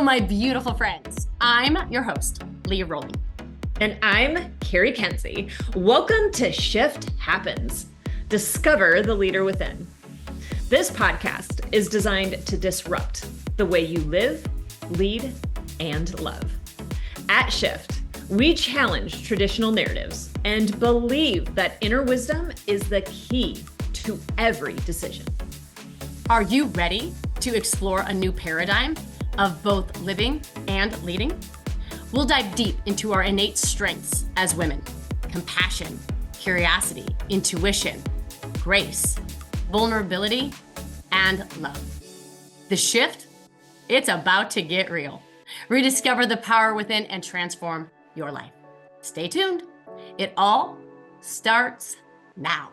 my beautiful friends. I'm your host, Leah Roling. And I'm Cari Kenzie. Welcome to Shift Happens. Discover the leader within. This podcast is designed to disrupt the way you live, lead, and love. At Shift, we challenge traditional narratives and believe that inner wisdom is the key to every decision. Are you ready to explore a new paradigm of both living and leading? We'll dive deep into our innate strengths as women: compassion, curiosity, intuition, grace, vulnerability, and love. The shift, it's about to get real. Rediscover the power within and transform your life. Stay tuned. It all starts now.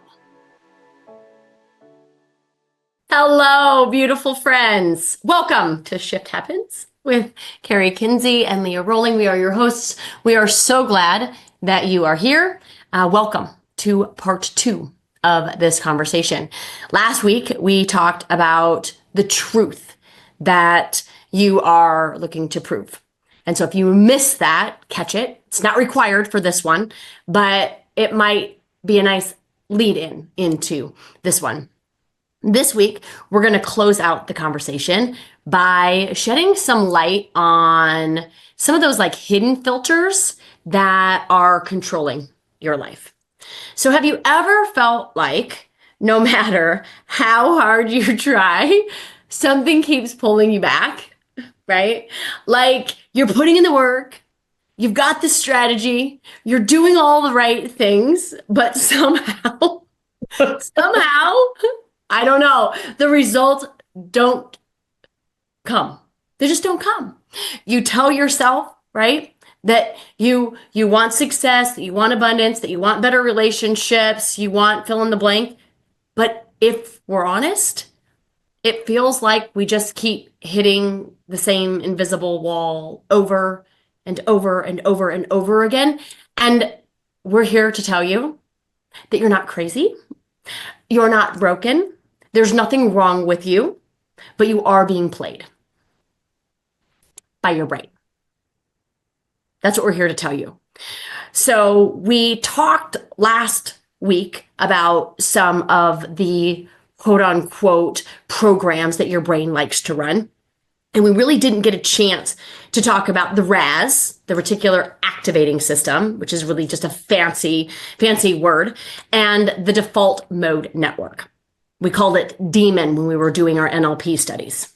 Hello, beautiful friends. Welcome to Shift Happens with Cari Kenzie and Leah Roling. We are your hosts. We are so glad that you are here. Welcome to part 2 of this conversation. Last week, we talked about the truth that you are looking to prove. And so if you miss that, catch it. It's not required for this one, but it might be a nice lead in into this one. This week, we're going to close out the conversation by shedding some light on some of those like hidden filters that are controlling your life. So have you ever felt like no matter how hard you try, something keeps pulling you back, right? Like you're putting in the work, you've got the strategy, you're doing all the right things, but somehow, I don't know, the results don't come. They just don't come. You tell yourself, right, that you want success, that you want abundance, that you want better relationships, you want fill in the blank. But if we're honest, it feels like we just keep hitting the same invisible wall over and over and over and over again. And we're here to tell you that you're not crazy. You're not broken. There's nothing wrong with you, but you are being played by your brain. That's what we're here to tell you. So we talked last week about some of the quote unquote programs that your brain likes to run. And we really didn't get a chance to talk about the RAS, the Reticular Activating System, which is really just a fancy word, and the default mode network. We called it Demon when we were doing our NLP studies.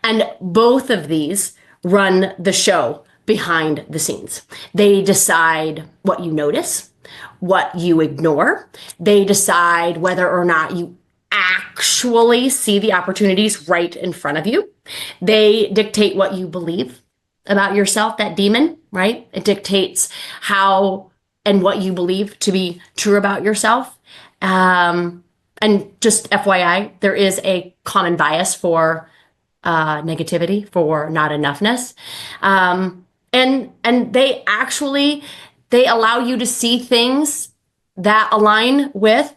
And both of these run the show behind the scenes. They decide what you notice, what you ignore. They decide whether or not you actually see the opportunities right in front of you. They dictate what you believe about yourself, that demon, right? It dictates how and what you believe to be true about yourself. And just FYI, there is a common bias for negativity, for not enoughness. And they allow you to see things that align with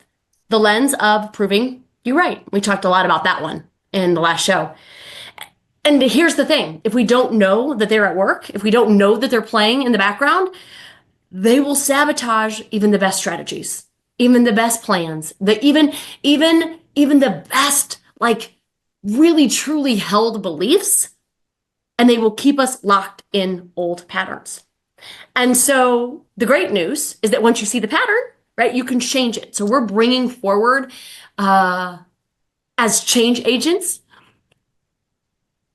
the lens of proving you right. We talked a lot about that one in the last show. And here's the thing. If we don't know that they're at work, if we don't know that they're playing in the background, they will sabotage even the best strategies, even the best plans, even the best, like really truly held beliefs, and they will keep us locked in old patterns. And so the great news is that once you see the pattern, right, you can change it. So we're bringing forward as change agents,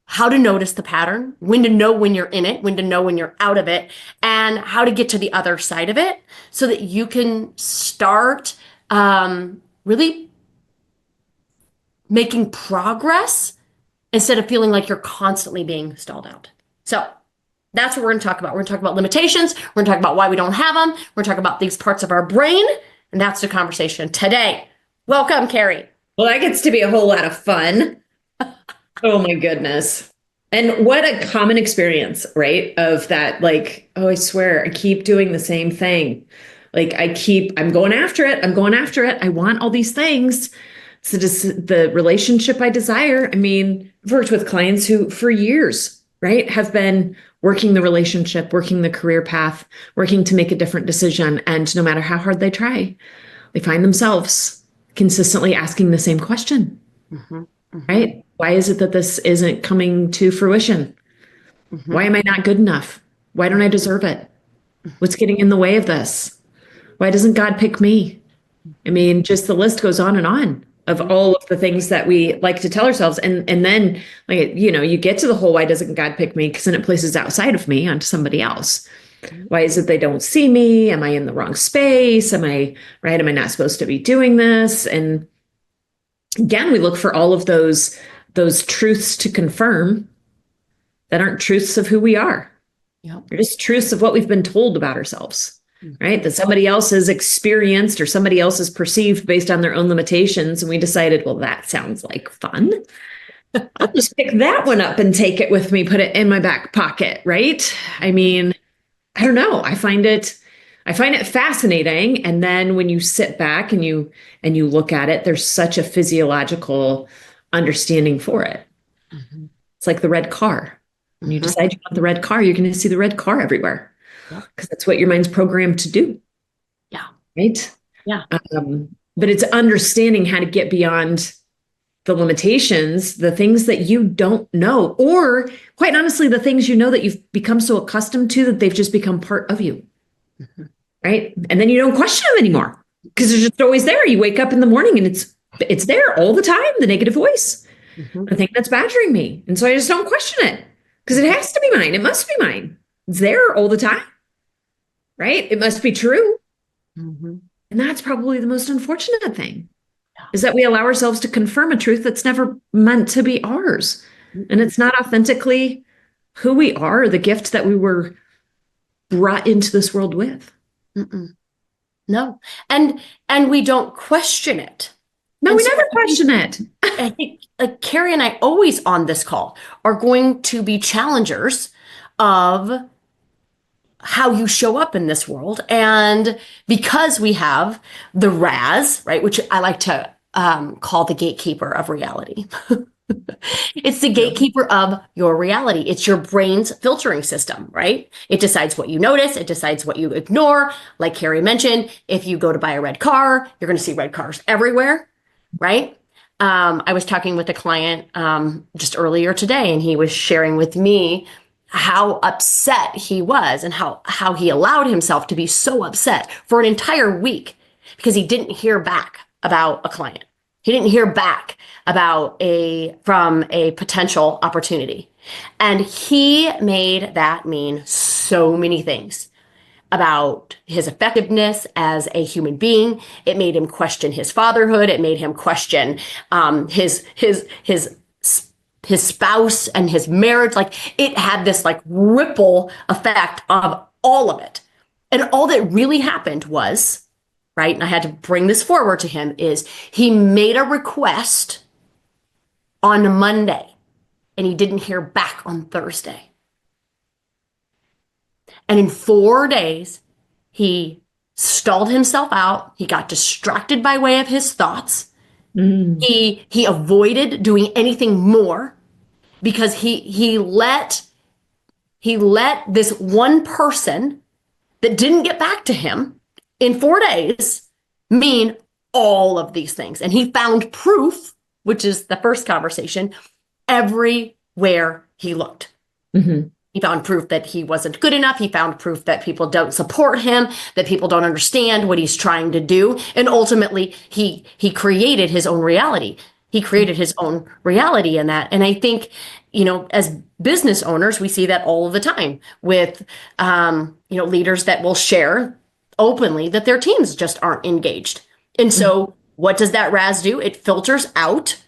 how to notice the pattern, when to know when you're in it, when to know when you're out of it, and how to get to the other side of it so that you can start really making progress instead of feeling like you're constantly being stalled out. So that's what we're going to talk about. We're going to talk about limitations. We're going to talk about why we don't have them. We're going to talk about these parts of our brain. And that's the conversation today. Welcome, Cari. Well, that gets to be a whole lot of fun. Oh my goodness. And what a common experience, right? Of that, like, oh, I swear, I keep doing the same thing. Like I'm going after it. I want all these things. So just the relationship I desire. I mean, I've worked with clients who for years right, have been working the relationship, working the career path, working to make a different decision. And no matter how hard they try, they find themselves consistently asking the same question, Mm-hmm. Mm-hmm. right? Why is it that this isn't coming to fruition? Mm-hmm. Why am I not good enough? Why don't I deserve it? What's getting in the way of this? Why doesn't God pick me? I mean, just the list goes on of Mm-hmm. all of the things that we like to tell ourselves. And then like, you get to the whole why doesn't God pick me? Because then it places outside of me onto somebody else. Why is it they don't see me? Am I in the wrong space? Am I right? Am I not supposed to be doing this? And again, we look for all of those truths to confirm that aren't truths of who we are. Yep. They're just truths of what we've been told about ourselves, Mm-hmm. right? That somebody else has experienced or somebody else has perceived based on their own limitations. And we decided, well, that sounds like fun. I'll just pick that one up and take it with me, put it in my back pocket, right? I mean, I don't know. I find it fascinating. And then when you sit back and you look at it, there's such a physiological understanding for it. Mm-hmm. It's like the red car. When you Mm-hmm. decide you want the red car, you're going to see the red car everywhere Yep. because that's what your mind's programmed to do, Yeah. right? Yeah. But it's understanding how to get beyond the limitations, the things that you don't know, or quite honestly, the things you know that you've become so accustomed to that they've just become part of you, Mm-hmm. right? And then you don't question them anymore because they're just always there. You wake up in the morning and it's there all the time, the negative voice, Mm-hmm. the thing that's badgering me. And so I just don't question it because it has to be mine. It must be mine. It's there all the time, right? It must be true. Mm-hmm. And that's probably the most unfortunate thing is that we allow ourselves to confirm a truth that's never meant to be ours. And it's not authentically who we are, or the gift that we were brought into this world with. Mm-mm. No. And we don't question it. No, And we so never question it. I think like Cari and I always on this call are going to be challengers of how you show up in this world. And because we have the RAS, right, which I like to call the gatekeeper of reality. It's the Yeah. gatekeeper of your reality. It's your brain's filtering system, right? It decides what you notice. It decides what you ignore. Like Cari mentioned, if you go to buy a red car, you're going to see red cars everywhere, right? I was talking with a client just earlier today, and he was sharing with me how upset he was and how he allowed himself to be so upset for an entire week because he didn't hear back about a client. He didn't hear back about from a potential opportunity. And he made that mean so many things about his effectiveness as a human being. It made him question his fatherhood. It made him question his spouse and his marriage. Like it had this like ripple effect of all of it. And all that really happened was, right, and I had to bring this forward to him, is he made a request on Monday and he didn't hear back on Thursday. And in 4 days, he stalled himself out. He got distracted by way of his thoughts. Mm. He avoided doing anything more because he let this one person that didn't get back to him in 4 days mean all of these things. And he found proof, which is the first conversation, everywhere he looked. Mm-hmm. He found proof that he wasn't good enough. He found proof that people don't support him, that people don't understand what he's trying to do. And ultimately, he created his own reality. He created his own reality in that. And I think, as business owners, we see that all the time with, leaders that will share openly that their teams just aren't engaged. And so what does that RAS do? It filters out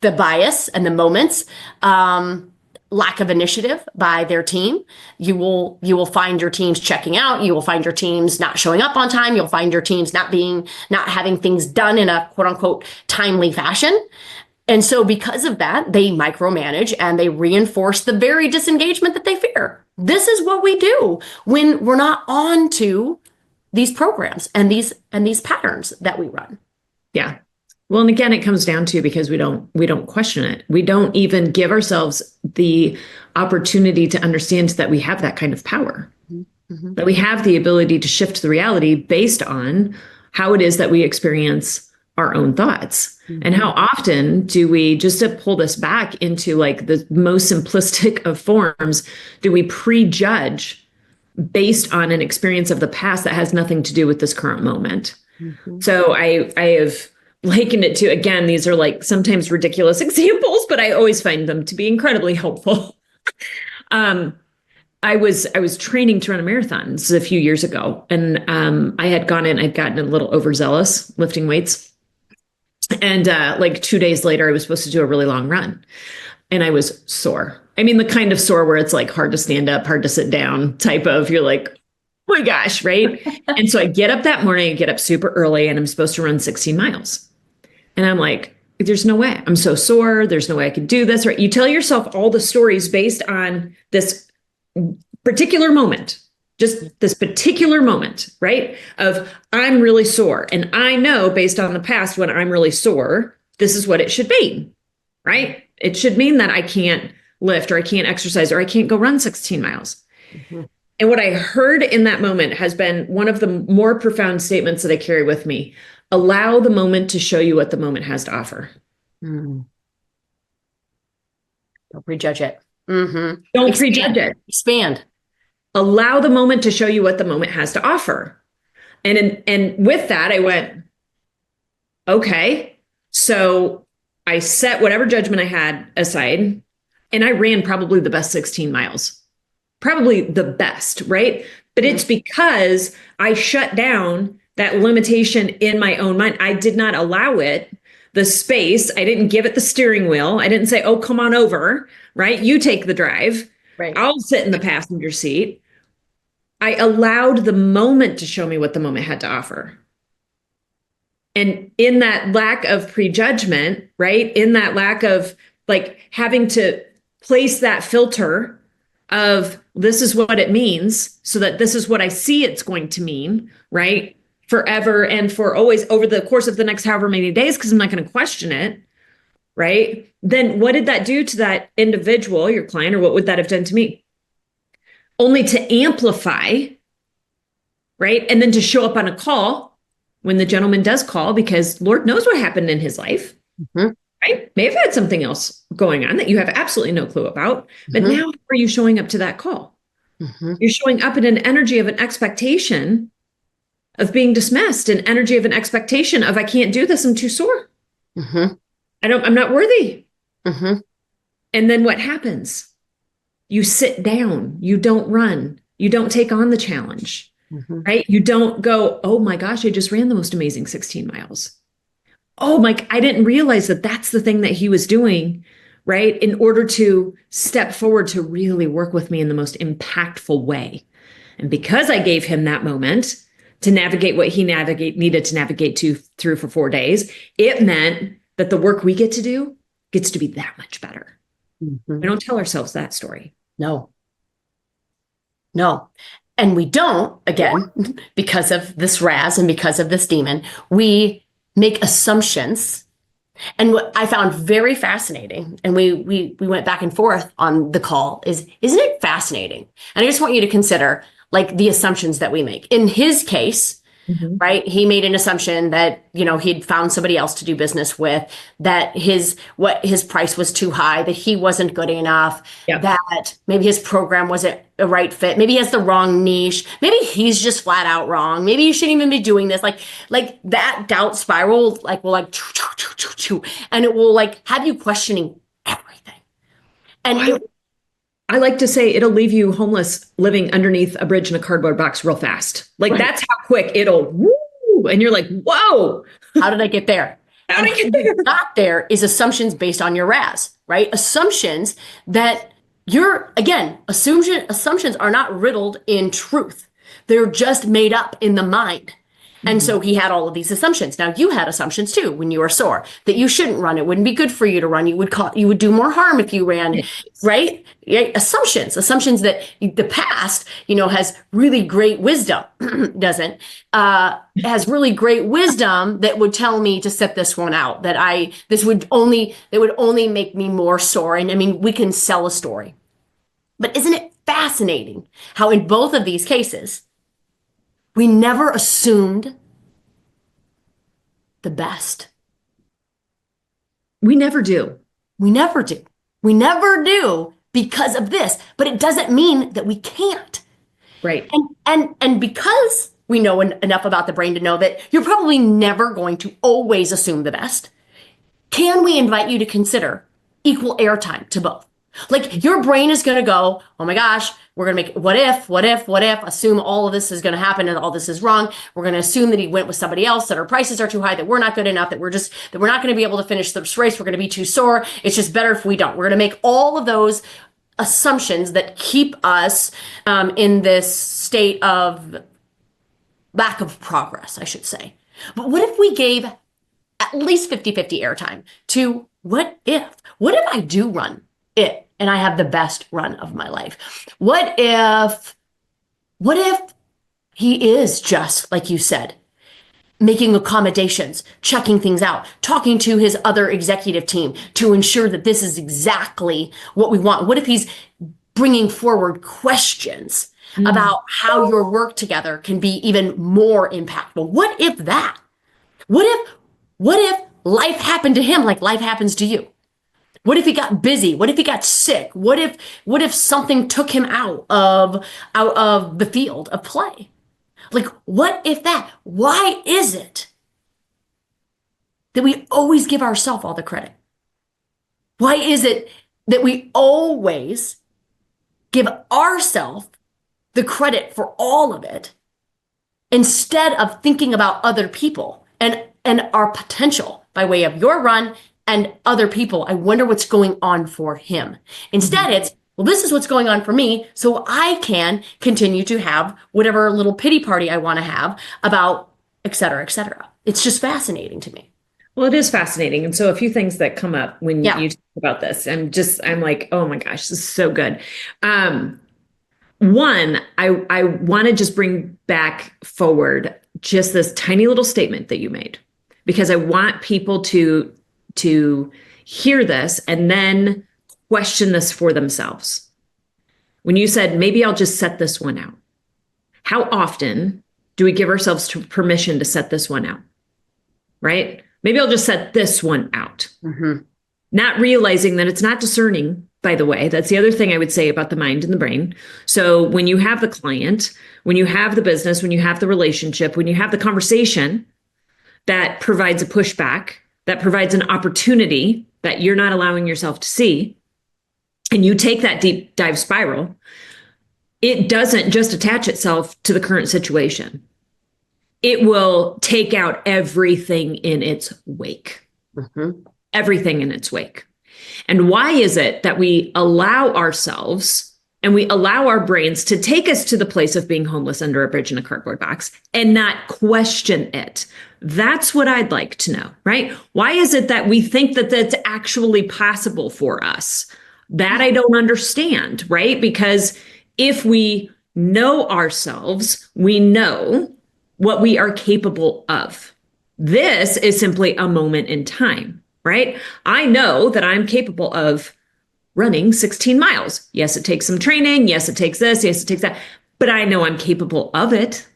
the bias and the moments, lack of initiative by their team. You will find your teams checking out. You will find your teams not showing up on time. You'll find your teams not having things done in a quote unquote timely fashion. And so because of that, they micromanage and they reinforce the very disengagement that they fear. This is what we do when we're not on to these programs and these patterns that we run. Yeah. Well, and again, it comes down to because we don't question it. We don't even give ourselves the opportunity to understand that we have that kind of power, Mm-hmm. that we have the ability to shift the reality based on how it is that we experience our own thoughts. Mm-hmm. And how often do we, just to pull this back into like the most simplistic of forms, do we prejudge based on an experience of the past that has nothing to do with this current moment? Mm-hmm. So I have likened it to, again, these are like sometimes ridiculous examples, but I always find them to be incredibly helpful. I was training to run a marathon. This is a few years ago, and I'd gotten a little overzealous lifting weights. And like 2 days later, I was supposed to do a really long run, and I was sore. I mean, the kind of sore where it's like hard to stand up, hard to sit down type of, you're like, oh my gosh, right? And so I get up that morning, I get up super early, and I'm supposed to run 16 miles. And I'm like, there's no way. I'm so sore. There's no way I could do this, right? You tell yourself all the stories based on this particular moment, just this particular moment, right? Of I'm really sore. And I know based on the past, when I'm really sore, this is what it should mean, right? It should mean that I can't lift or I can't exercise or I can't go run 16 miles. Mm-hmm. And what I heard in that moment has been one of the more profound statements that I carry with me. Allow the moment to show you what the moment has to offer. Mm. Don't prejudge it. Mm-hmm. Don't prejudge it. Expand. Allow the moment to show you what the moment has to offer. And with that, I went, okay. So I set whatever judgment I had aside, and I ran probably the best 16 miles. Probably the best, right? But it's because I shut down that limitation in my own mind. I did not allow it the space. I didn't give it the steering wheel. I didn't say, oh, come on over, right? You take the drive. Right. I'll sit in the passenger seat. I allowed the moment to show me what the moment had to offer. And in that lack of prejudgment, right? In that lack of like having to place that filter of this is what it means, so that this is what I see it's going to mean, right? Forever and for always over the course of the next however many days, because I'm not going to question it, right? Then what did that do to that individual, your client, or what would that have done to me? Only to amplify, right? And then to show up on a call when the gentleman does call, because Lord knows what happened in his life, right? May have had something else going on that you have absolutely no clue about. But now how are you showing up to that call? You're showing up in an energy of an expectation of being dismissed, an energy of an expectation of, I can't do this, I'm too sore. I'm not worthy. And then what happens? You sit down, you don't run, you don't take on the challenge, right? You don't go, oh my gosh, I just ran the most amazing 16 miles. Oh my, I didn't realize that that's the thing that he was doing, right? In order to step forward to really work with me in the most impactful way. And because I gave him that moment to navigate what he needed to navigate through for 4 days, it meant that the work we get to do gets to be that much better. We don't tell ourselves that story. No. And we don't, again, because of this Raz and because of this demon, we make assumptions. And what I found very fascinating, and we went back and forth on the call, isn't it fascinating? And I just want you to consider like the assumptions that we make. In his case, right, he made an assumption that, he'd found somebody else to do business with, that his price was too high, that he wasn't good enough, that maybe his program wasn't a right fit. Maybe he has the wrong niche. Maybe he's just flat out wrong. Maybe you shouldn't even be doing this. Like that doubt spiral, and it will like have you questioning everything. And I like to say it'll leave you homeless living underneath a bridge in a cardboard box real fast. Like that's how quick it'll woo. And you're like, whoa, how did I get there? How did I get there? Not there is assumptions based on your Raz, right? Assumptions that assumptions are not riddled in truth. They're just made up in the mind. And so he had all of these assumptions. Now you had assumptions too when you were sore that you shouldn't run. It wouldn't be good for you to run. You would do more harm if you ran, right? Assumptions that the past, has really great wisdom, doesn't, has really great wisdom that would tell me to set this one out, it would only make me more sore. And I mean, we can sell a story, but isn't it fascinating how in both of these cases, we never assumed the best. We never do. We never do. We never do because of this, but it doesn't mean that we can't. Right. And because we know enough about the brain to know that you're probably never going to always assume the best, can we invite you to consider equal airtime to both? Like your brain is going to go, oh my gosh, we're going to make what if, assume all of this is going to happen and all this is wrong. We're going to assume that he went with somebody else, that our prices are too high, that we're not good enough, that we're not going to be able to finish this race. We're going to be too sore. It's just better if we don't. We're going to make all of those assumptions that keep us in this state of lack of progress, I should say. But what if we gave at least 50-50 airtime to what if I do run it and I have the best run of my life? What if he is just, like you said, making accommodations, checking things out, talking to his other executive team to ensure that this is exactly what we want? What if he's bringing forward questions about how your work together can be even more impactful? What if that? What if life happened to him like life happens to you? What if he got busy? What if he got sick? What if something took him out of the field of play? Like, what if that? Why is it that we always give ourselves all the credit? Why is it that we always give ourselves the credit for all of it instead of thinking about other people and our potential by way of your run and other people? I wonder what's going on for him. Instead, it's, well, this is what's going on for me, so I can continue to have whatever little pity party I want to have about, et cetera, et cetera. It's just fascinating to me. Well, it is fascinating. And so a few things that come up when you talk about this, I'm like, oh my gosh, this is so good. One, I want to just bring back forward just this tiny little statement that you made, because I want people to hear this and then question this for themselves. When you said, maybe I'll just set this one out. How often do we give ourselves permission to set this one out? Right? Maybe I'll just set this one out. Mm-hmm. Not realizing that it's not discerning, by the way. That's the other thing I would say about the mind and the brain. So when you have the client, when you have the business, when you have the relationship, when you have the conversation that provides a pushback, that provides an opportunity that you're not allowing yourself to see, and you take that deep dive spiral, it doesn't just attach itself to the current situation. It will take out everything in its wake. Mm-hmm. Everything in its wake. And why is it that we allow ourselves and we allow our brains to take us to the place of being homeless under a bridge in a cardboard box and not question it? That's what I'd like to know, right? Why is it that we think that that's actually possible for us? That I don't understand, right? Because if we know ourselves, we know what we are capable of. This is simply a moment in time, right? I know that I'm capable of running 16 miles. Yes, it takes some training. Yes, it takes this. Yes, it takes that. But I know I'm capable of it,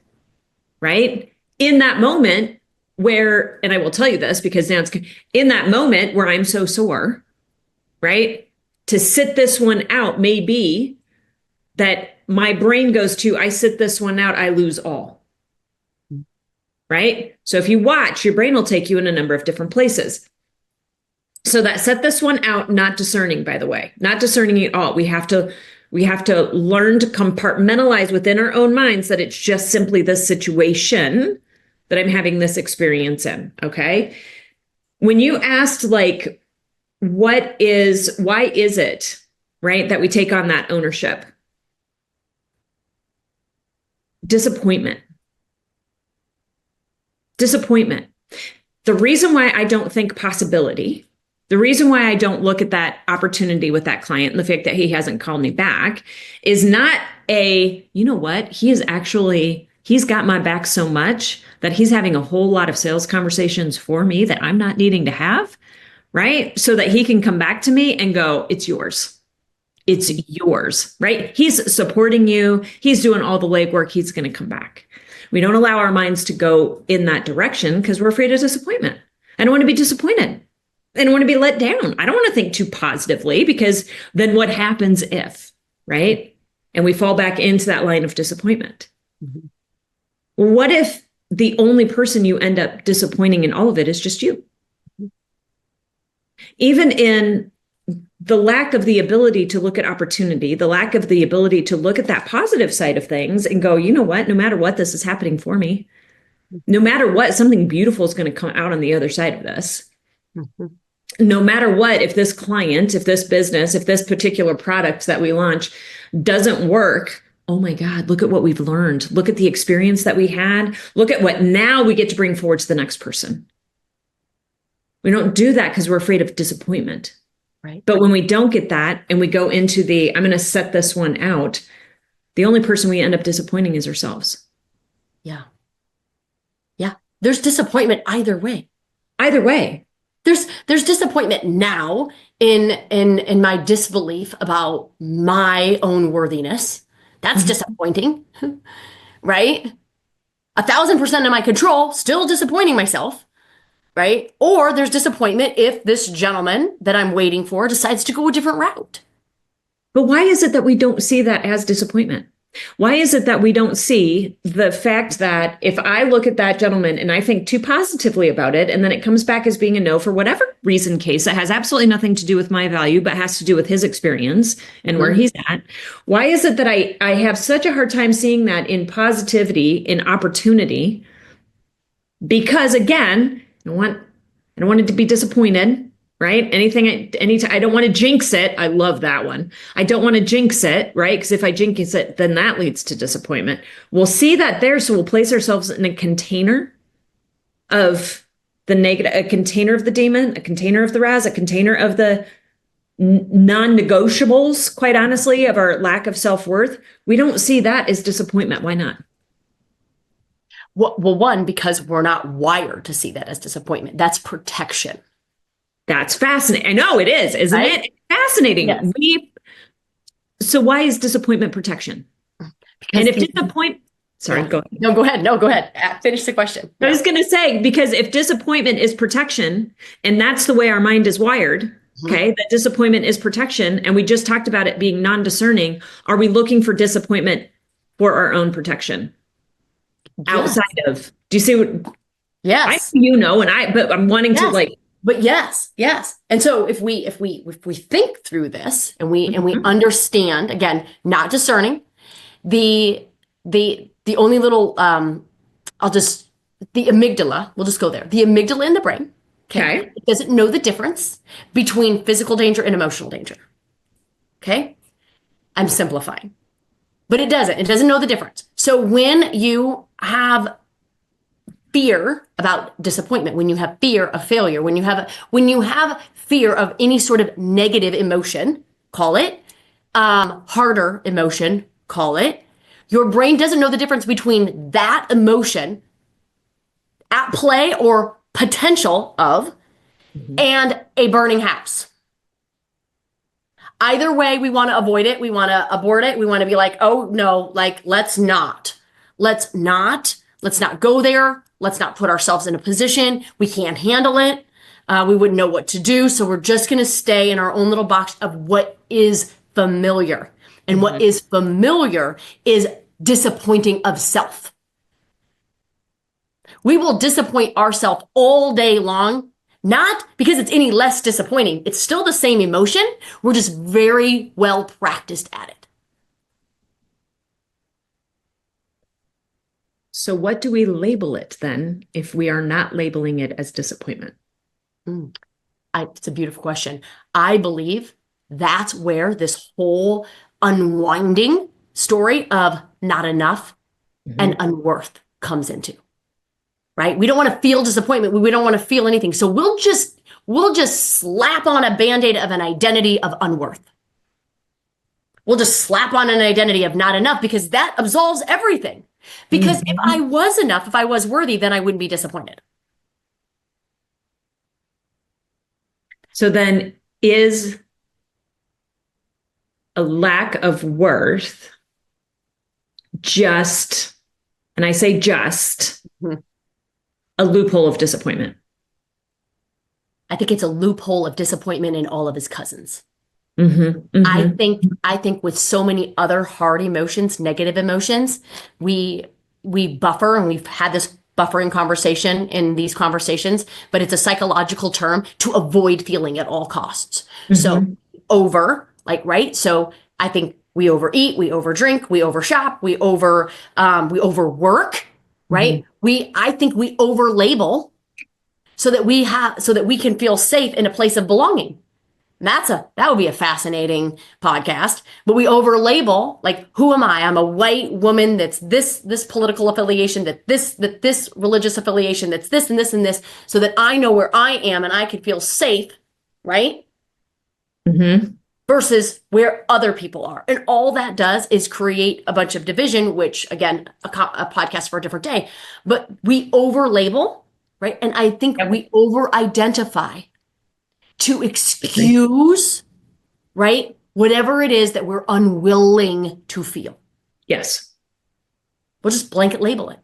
right? In that moment where, and I will tell you this because now it's in that moment where I'm so sore, right? To sit this one out may be that my brain goes to, I sit this one out, I lose all. Right? So if you watch, your brain will take you in a number of different places. So that set this one out, not discerning, by the way, not discerning at all. We have to learn to compartmentalize within our own minds that it's just simply this situation that I'm having this experience in. Okay. When you asked, like, why is it, right, that we take on that ownership? Disappointment. disappointment. The reason why I don't think possibility, the reason why I don't look at that opportunity with that client and the fact that he hasn't called me back is not you know what, he's got my back so much that he's having a whole lot of sales conversations for me that I'm not needing to have, right? So that he can come back to me and go, it's yours. It's yours, right? He's supporting you. He's doing all the legwork. He's going to come back. We don't allow our minds to go in that direction because we're afraid of disappointment. I don't want to be disappointed. I don't want to be let down. I don't want to think too positively because then what happens if, right? And we fall back into that line of disappointment. Mm-hmm. Well, what if the only person you end up disappointing in all of it is just you? Mm-hmm. Even in the lack of the ability to look at opportunity, the lack of the ability to look at that positive side of things and go, you know what, no matter what, this is happening for me. No matter what, something beautiful is going to come out on the other side of this. Mm-hmm. No matter what, if this client, if this business, if this particular product that we launch doesn't work, oh my God, look at what we've learned. Look at the experience that we had. Look at what now we get to bring forward to the next person. We don't do that because we're afraid of disappointment. Right. But when we don't get that and we go into I'm going to set this one out, the only person we end up disappointing is ourselves. Yeah. Yeah. There's disappointment either way. Either way. There's disappointment now in my disbelief about my own worthiness. That's disappointing, right? 1,000% of my control, still disappointing myself. Right? Or there's disappointment if this gentleman that I'm waiting for decides to go a different route. But why is it that we don't see that as disappointment? Why is it that we don't see the fact that if I look at that gentleman and I think too positively about it, and then it comes back as being a no for whatever reason case that has absolutely nothing to do with my value, but has to do with his experience and where he's at. Why is it that I have such a hard time seeing that in positivity, in opportunity? Because again, I don't want it to be disappointed, right? Anytime, I don't want to jinx it. I love that one. I don't want to jinx it, right? Because if I jinx it, then that leads to disappointment. We'll see that there. So we'll place ourselves in a container of the negative, a container of the demon, a container of the Raz, a container of the non-negotiables, quite honestly, of our lack of self-worth. We don't see that as disappointment. Why not? Well, one, because we're not wired to see that as disappointment. That's protection. That's fascinating. I know it is, isn't right? it? Fascinating. Yes. So why is disappointment protection? Because sorry, go ahead. No, go ahead. No, go ahead. Finish the question. I was going to say, because if disappointment is protection, and that's the way our mind is wired, okay, that disappointment is protection, and we just talked about it being non-discerning, are we looking for disappointment for our own protection? Outside of, do you see what? Yes. But I'm wanting to But yes. And so if we think through this and we understand, again, not discerning, the only little the amygdala, we'll just go there. The amygdala in the brain, okay? It doesn't know the difference between physical danger and emotional danger. Okay? I'm simplifying. But it doesn't. It doesn't know the difference. So when you have fear about disappointment, when you have fear of failure, when you have fear of any sort of negative emotion, call it harder emotion, call it, your brain doesn't know the difference between that emotion at play or potential of and a burning house. Either way, we want to avoid it. We want to abort it. We want to be like, oh no, like, let's not go there. Let's not put ourselves in a position. We can't handle it. We wouldn't know what to do. So we're just going to stay in our own little box of what is familiar. And what is familiar is disappointing of self. We will disappoint ourselves all day long. Not because it's any less disappointing. It's still the same emotion. We're just very well practiced at it. So what do we label it then if we are not labeling it as disappointment? It's a beautiful question. I believe that's where this whole unwinding story of not enough and unworth comes into. right? We don't want to feel disappointment. We don't want to feel anything. So we'll just slap on a Band-Aid of an identity of unworth. We'll just slap on an identity of not enough because that absolves everything. Because if I was enough, if I was worthy, then I wouldn't be disappointed. So then is a lack of worth just, and I say just, a loophole of disappointment? I think it's a loophole of disappointment in all of his cousins. I think with so many other hard emotions, negative emotions, we buffer, and we've had this buffering conversation in these conversations, but it's a psychological term to avoid feeling at all costs. So right? So I think we overeat, we overdrink, we overshop, we overwork, right? I think we overlabel so that we can feel safe in a place of belonging. That would be a fascinating podcast. But we overlabel, like, who am I? I'm a white woman that's this political affiliation, that this religious affiliation, that's this and this and this, so that I know where I am and I can feel safe, right? Versus where other people are. And all that does is create a bunch of division, which, again, a podcast for a different day. But we overlabel, right? And I think we over-identify to excuse, right, whatever it is that we're unwilling to feel. Yes. We'll just blanket label it.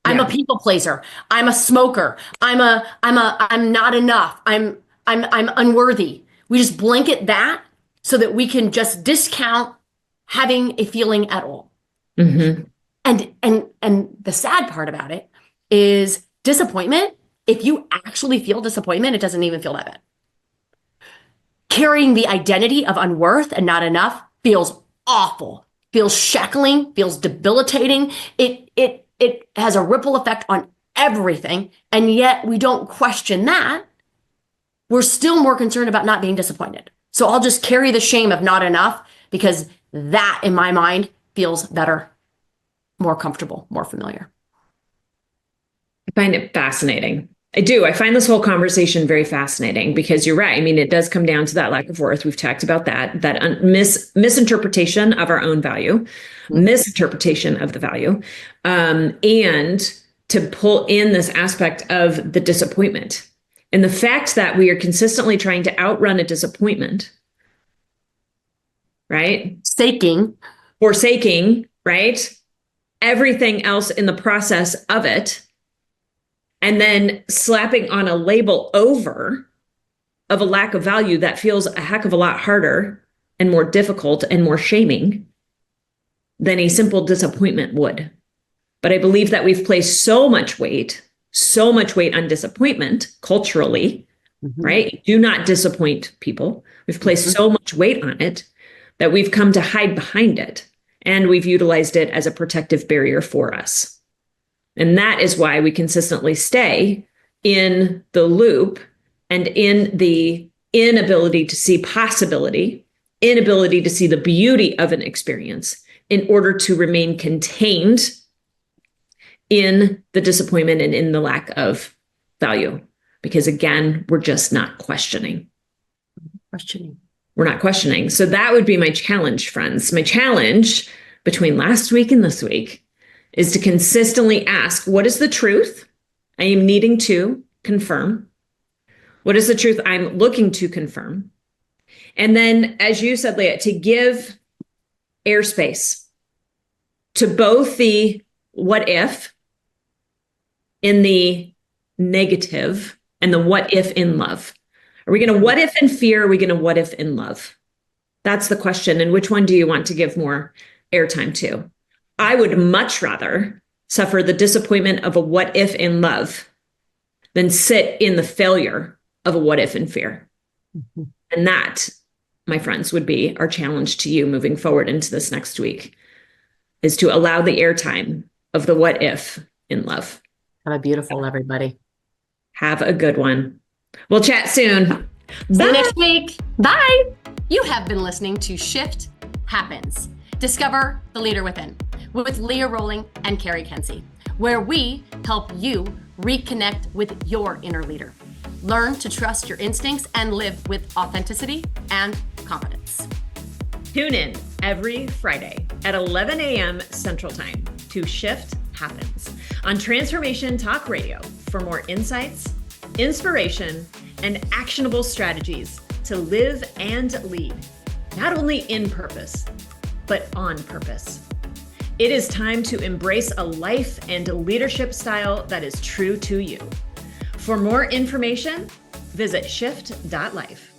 I'm a people pleaser. I'm a smoker. I'm not enough. I'm unworthy. We just blanket that so that we can just discount having a feeling at all. And the sad part about it is disappointment. If you actually feel disappointment, it doesn't even feel that bad. Carrying the identity of unworth and not enough feels awful, feels shackling, feels debilitating. It has a ripple effect on everything. And yet we don't question that. We're still more concerned about not being disappointed. So I'll just carry the shame of not enough because that, in my mind, feels better, more comfortable, more familiar. I find it fascinating. I do. I find this whole conversation very fascinating because you're right. I mean, it does come down to that lack of worth. We've talked about that misinterpretation of our own value, misinterpretation of the value, and to pull in this aspect of the disappointment. And the fact that we are consistently trying to outrun a disappointment, right? Forsaking, right? Everything else in the process of it. And then slapping on a label over of a lack of value that feels a heck of a lot harder and more difficult and more shaming than a simple disappointment would. But I believe that we've placed so much weight on disappointment culturally, right? Do not disappoint people. We've placed so much weight on it that we've come to hide behind it, and we've utilized it as a protective barrier for us. And that is why we consistently stay in the loop and in the inability to see possibility, inability to see the beauty of an experience in order to remain contained in the disappointment and in the lack of value. Because again, we're just not questioning. We're not questioning. So that would be my challenge, friends. My challenge between last week and this week is to consistently ask, what is the truth I am needing to confirm? What is the truth I'm looking to confirm? And then, as you said, Leah, to give airspace to both the what if in the negative and the what if in love. Are we going to what if in fear? Or are we going to what if in love? That's the question. And which one do you want to give more airtime to? I would much rather suffer the disappointment of a what if in love than sit in the failure of a what if in fear. And that, my friends, would be our challenge to you moving forward into this next week, is to allow the airtime of the what if in love. Have a beautiful, everybody. Have a good one. We'll chat soon. See you next week. Bye. You have been listening to Shift Happens. Discover the Leader Within with Leah Roling and Cari Kenzie. where we help you reconnect with your inner leader. Learn to trust your instincts and live with authenticity and confidence. Tune in every Friday at 11 a.m. Central Time to Shift Happens on Transformation Talk Radio for more insights, inspiration, and actionable strategies to live and lead, not only in purpose, but on purpose. It is time to embrace a life and leadership style that is true to you. For more information, visit shift.life.